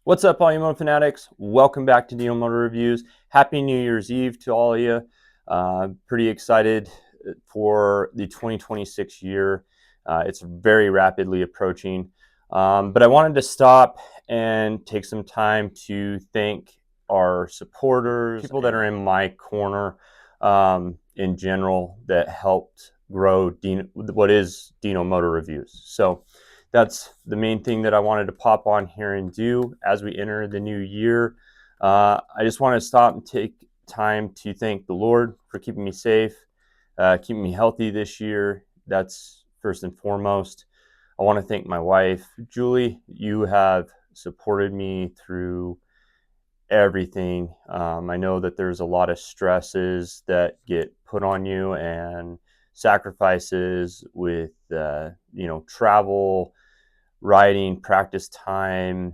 What's up, all you moto fanatics? Welcome back to Dino Motor Reviews. Happy New Year's Eve to all of you. Pretty excited for the 2026 year. It's very rapidly approaching. But I wanted to stop and take some time to thank our supporters, people that are in my corner in general that helped grow what is Dino Motor Reviews. So that's the main thing that I wanted to pop on here and do as we enter the new year. I just want to stop and take time to thank the Lord for keeping me safe, keeping me healthy this year. That's first and foremost. I want to thank my wife, Julie. You have supported me through everything. I know that there's a lot of stresses that get put on you and sacrifices with, travel, riding, practice time,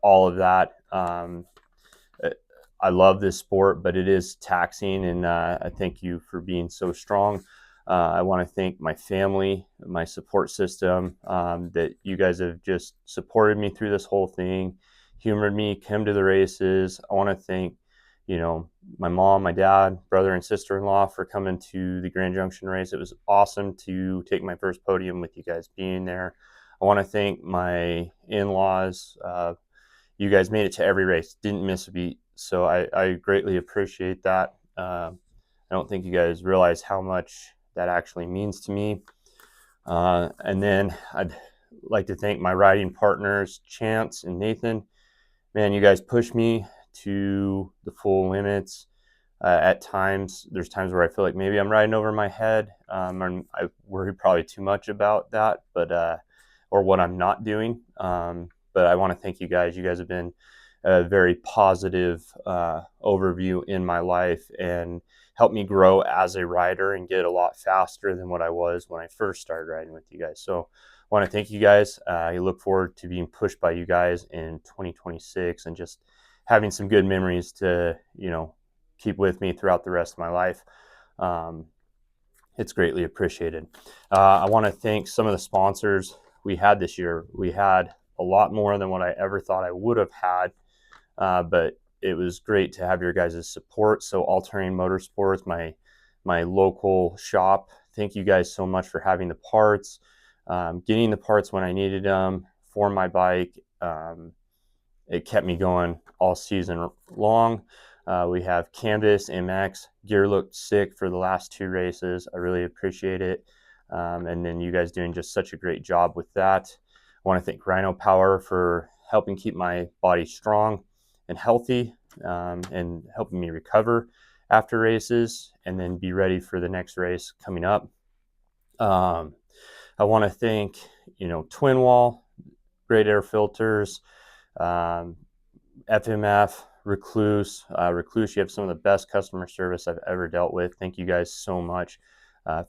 all of that. I love this sport, but it is taxing, and I thank you for being so strong. I want to thank my family, my support system, that you guys have just supported me through this whole thing, humored me, come to the races. I want to thank, my mom, my dad, brother, and sister-in-law for coming to the Grand Junction race. It was awesome to take my first podium with you guys being there. I want to thank my in-laws. You guys made it to every race, didn't miss a beat. So I greatly appreciate that. I don't think you guys realize how much that actually means to me. And then I'd like to thank my riding partners, Chance and Nathan. Man, you guys push me to the full limits. At times, there's times where I feel like maybe I'm riding over my head. And I worry probably too much about that, or what I'm not doing. But I want to thank you guys. You guys have been a very positive overview in my life and helped me grow as a rider and get a lot faster than what I was when I first started riding with you guys. So I want to thank you guys. I look forward to being pushed by you guys in 2026 and just having some good memories to, keep with me throughout the rest of my life. It's greatly appreciated. I want to thank some of the sponsors we had this year. We had a lot more than what I ever thought I would have had, but it was great to have your guys' support. So All Terrain Motorsports, my local shop, thank you guys so much for having the parts, getting the parts when I needed them for my bike. It kept me going all season long. We have Canvas MX. Gear looked sick for the last two races. I really appreciate it. And then you guys doing just such a great job with that. I want to thank Rhino Power for helping keep my body strong and healthy, and helping me recover after races and then be ready for the next race coming up. I want to thank, Twin Wall, Great Air Filters, FMF, Recluse. Recluse, you have some of the best customer service I've ever dealt with. Thank you guys so much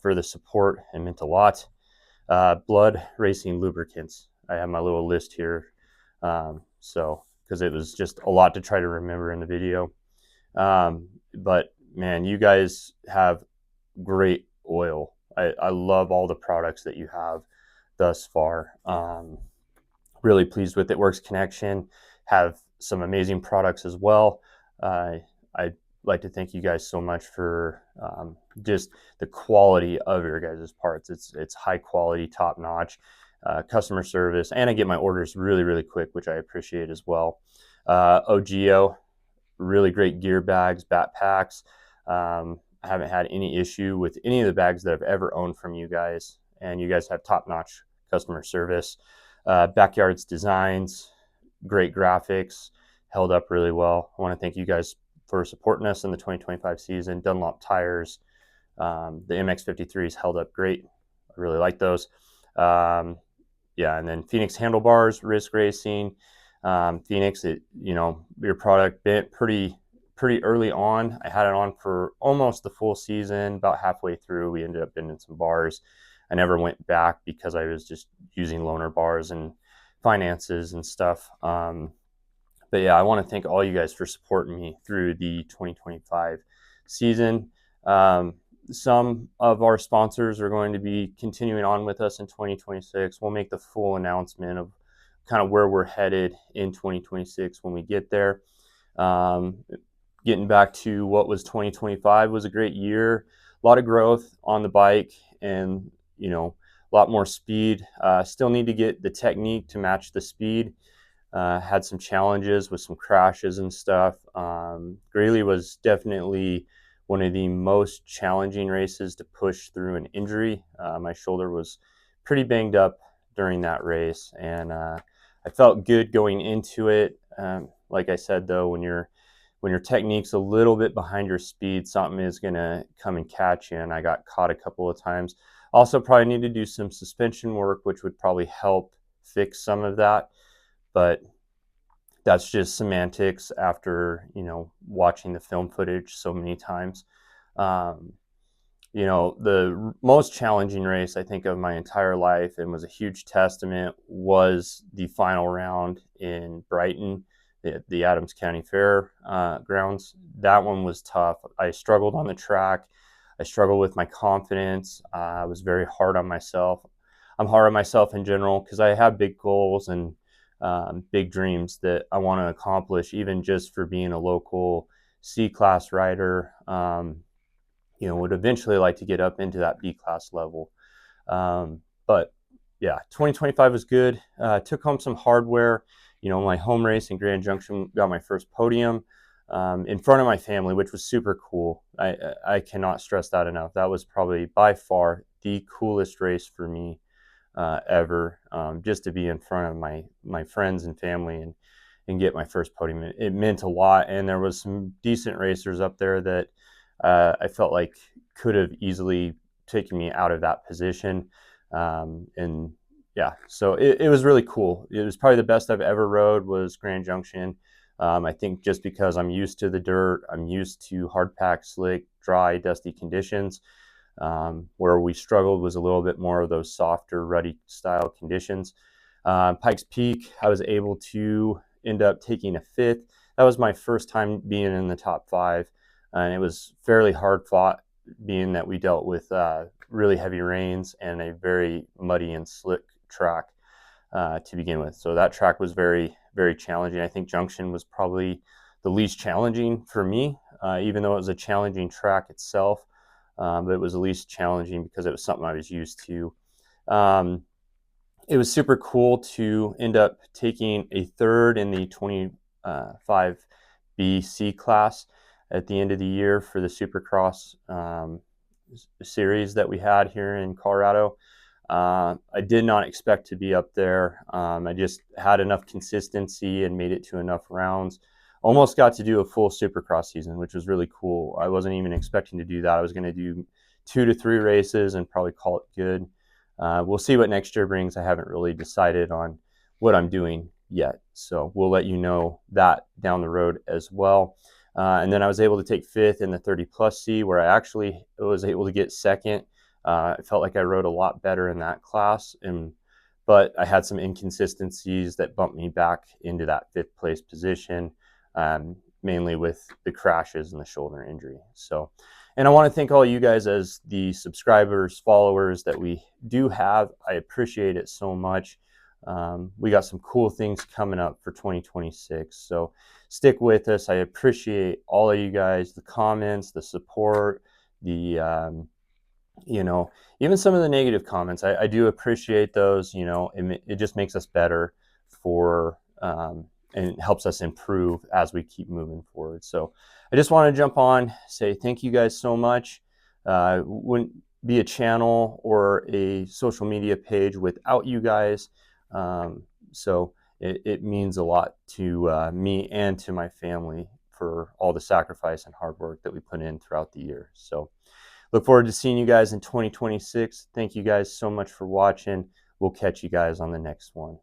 for the support. It meant a lot. Blood Racing Lubricants. I have my little list here. Because it was just a lot to try to remember in the video. But man, you guys have great oil. I love all the products that you have thus far. Really pleased with it. Works Connection have some amazing products as well. I'd like to thank you guys so much for just the quality of your guys' parts. It's high quality, top notch customer service, and I get my orders really, really quick, which I appreciate as well. OGIO, really great gear bags, backpacks. I haven't had any issue with any of the bags that I've ever owned from you guys, and you guys have top notch customer service. Backyards Designs, great graphics, held up really well. I want to thank you guys for supporting us in the 2025 season. Dunlop tires, the MX-53s held up great. I really like those. And then Phoenix Handlebars, Risk Racing. Phoenix, your product bent pretty early on. I had it on for almost the full season. About halfway through, we ended up bending some bars. I never went back because I was just using loaner bars and finances and stuff. But yeah, I want to thank all you guys for supporting me through the 2025 season. Some of our sponsors are going to be continuing on with us in 2026. We'll make the full announcement of kind of where we're headed in 2026 when we get there. Um, Getting back to what was 2025 was a great year. A lot of growth on the bike, and a lot more speed. Still need to get the technique to match the speed. Had some challenges with some crashes and stuff. Greeley was definitely one of the most challenging races to push through an injury. My shoulder was pretty banged up during that race, and I felt good going into it. Like I said, though, when your technique's a little bit behind your speed, something is going to come and catch you, and I got caught a couple of times. Also, probably need to do some suspension work, which would probably help fix some of that, but that's just semantics after watching the film footage so many times. um, the most challenging race I think of my entire life, and was a huge testament, was the final round in Brighton, the Adams County Fair grounds. That one was tough. I struggled on the track. I struggled with my confidence. I was very hard on myself. I'm hard on myself in general because I have big goals and big dreams that I want to accomplish, even just for being a local C-class rider. Would eventually like to get up into that B-class level. But yeah, 2025 was good. Took home some hardware. My home race in Grand Junction, got my first podium in front of my family, which was super cool. I cannot stress that enough. That was probably by far the coolest race for me ever. Just to be in front of my friends and family and get my first podium. It meant a lot. And there was some decent racers up there that I felt like could have easily taken me out of that position. And yeah, so it was really cool. It was probably the best I've ever rode, was Grand Junction. I think just because I'm used to the dirt, I'm used to hard pack, slick, dry, dusty conditions. Where we struggled was a little bit more of those softer, rutty style conditions. Pikes Peak, I was able to end up taking a fifth. That was my first time being in the top five, and it was fairly hard fought, being that we dealt with really heavy rains and a very muddy and slick track to begin with. So that track was very, very challenging. I think Junction was probably the least challenging for me, even though it was a challenging track itself. But it was the least challenging because it was something I was used to. It was super cool to end up taking a third in the 25B C class at the end of the year for the Supercross series that we had here in Colorado. I did not expect to be up there. I just had enough consistency and made it to enough rounds. Almost got to do a full Supercross season, which was really cool. I wasn't even expecting to do that. I was going to do 2 to 3 races and probably call it good. We'll see what next year brings. I haven't really decided on what I'm doing yet, so we'll let you know that down the road as well. And then I was able to take fifth in the 30 plus C, where I actually was able to get second. I felt like I rode a lot better in that class, but I had some inconsistencies that bumped me back into that fifth place position, mainly with the crashes and the shoulder injury. So, and I want to thank all you guys as the subscribers, followers that we do have. I appreciate it so much. We got some cool things coming up for 2026. So stick with us. I appreciate all of you guys, the comments, the support, the, even some of the negative comments. I do appreciate those. It just makes us better and it helps us improve as we keep moving forward. So I just want to jump on, say thank you guys so much. Wouldn't be a channel or a social media page without you guys. So it means a lot to me and to my family for all the sacrifice and hard work that we put in throughout the year. So look forward to seeing you guys in 2026. Thank you guys so much for watching. We'll catch you guys on the next one.